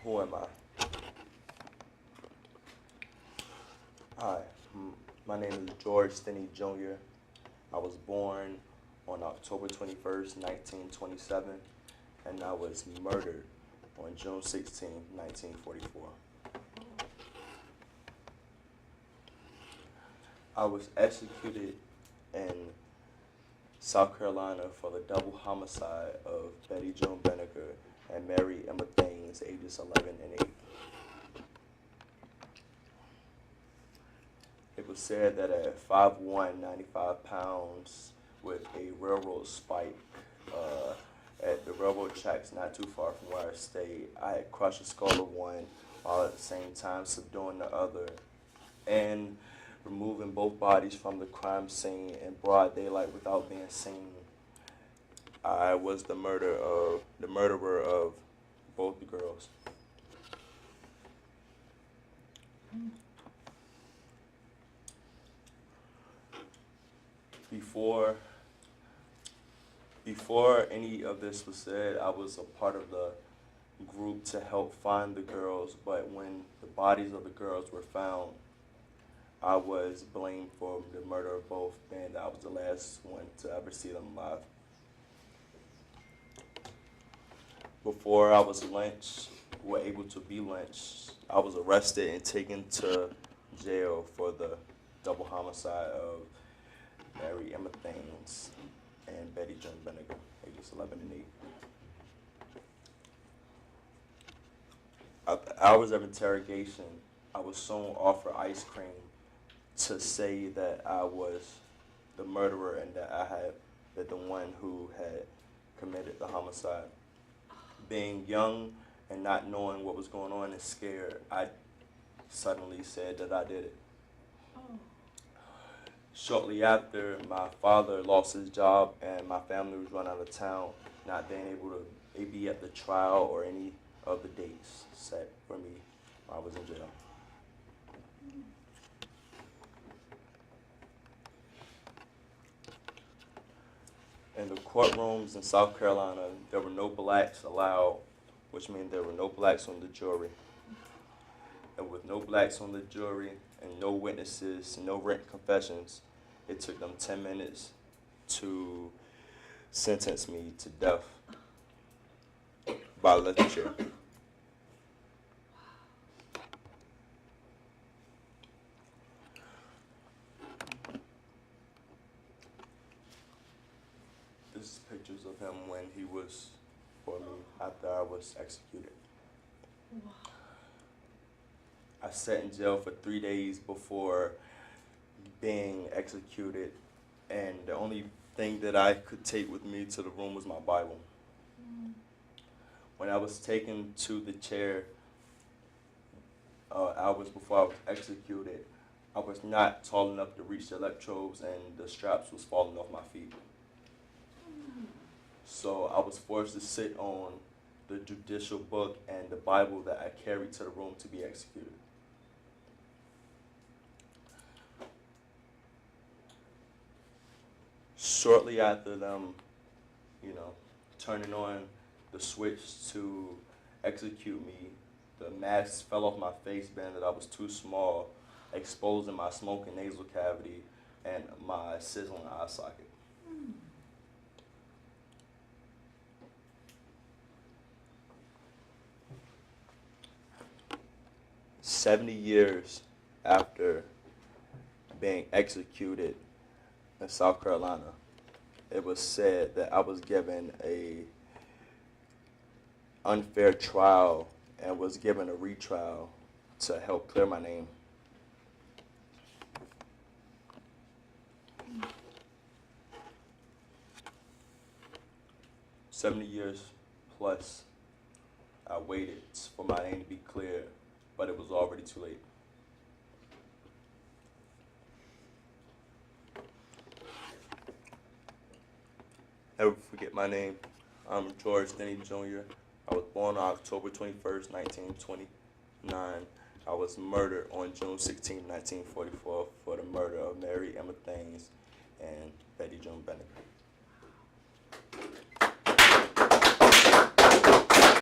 Who am I? Hi, my name is George Stinney Jr. I was born on October 21st, 1927, and I was murdered on June 16, 1944. I was executed in South Carolina for the double homicide of Betty Joan Benniger and Mary Emma Thames, ages 11 and 8. It was said that at 5'1", 95 pounds, with a railroad spike at the railroad tracks not too far from where I stayed, I had crushed the skull of one while at the same time subduing the other and removing both bodies from the crime scene in broad daylight without being seen. I was the murderer of both the girls. Before any of this was said, I was a part of the group to help find the girls, but when the bodies of the girls were found, I was blamed for the murder of both, and I was the last one to ever see them alive. Before I was lynched, or able to be lynched, I was arrested and taken to jail for the double homicide of Mary Emma Thames and Betty Joan Benniger, ages 11 and 8. After hours of interrogation, I was soon offered ice cream to say that I was the murderer and that I had been the one who had committed the homicide. Being young and not knowing what was going on and scared, I suddenly said that I did it. Shortly after, my father lost his job and my family was run out of town, not being able to be at the trial or any of the dates set for me while I was in jail. In the courtrooms in South Carolina, there were no blacks allowed, which means there were no blacks on the jury. And with no blacks on the jury and no witnesses, no written confessions, it took them 10 minutes to sentence me to death by electric chair. This is pictures of him when he was for me after I was executed. Wow. I sat in jail for 3 days before being executed, and the only thing that I could take with me to the room was my Bible. When I was taken to the chair hours before I was executed, I was not tall enough to reach the electrodes and the straps was falling off my feet. So I was forced to sit on the judicial book and the Bible that I carried to the room to be executed. Shortly after them, turning on the switch to execute me, the mask fell off my face, being that I was too small, exposing my smoking nasal cavity and my sizzling eye socket. 70 years after being executed in South Carolina, it was said that I was given a unfair trial and was given a retrial to help clear my name. "70 years plus, I waited for my name to be cleared, but it was already too late." Never forget my name. I'm George Stinney Jr. I was born on October 21st, 1929. I was murdered on June 16, 1944 for the murder of Mary Emma Thames and Betty Joan Benniger.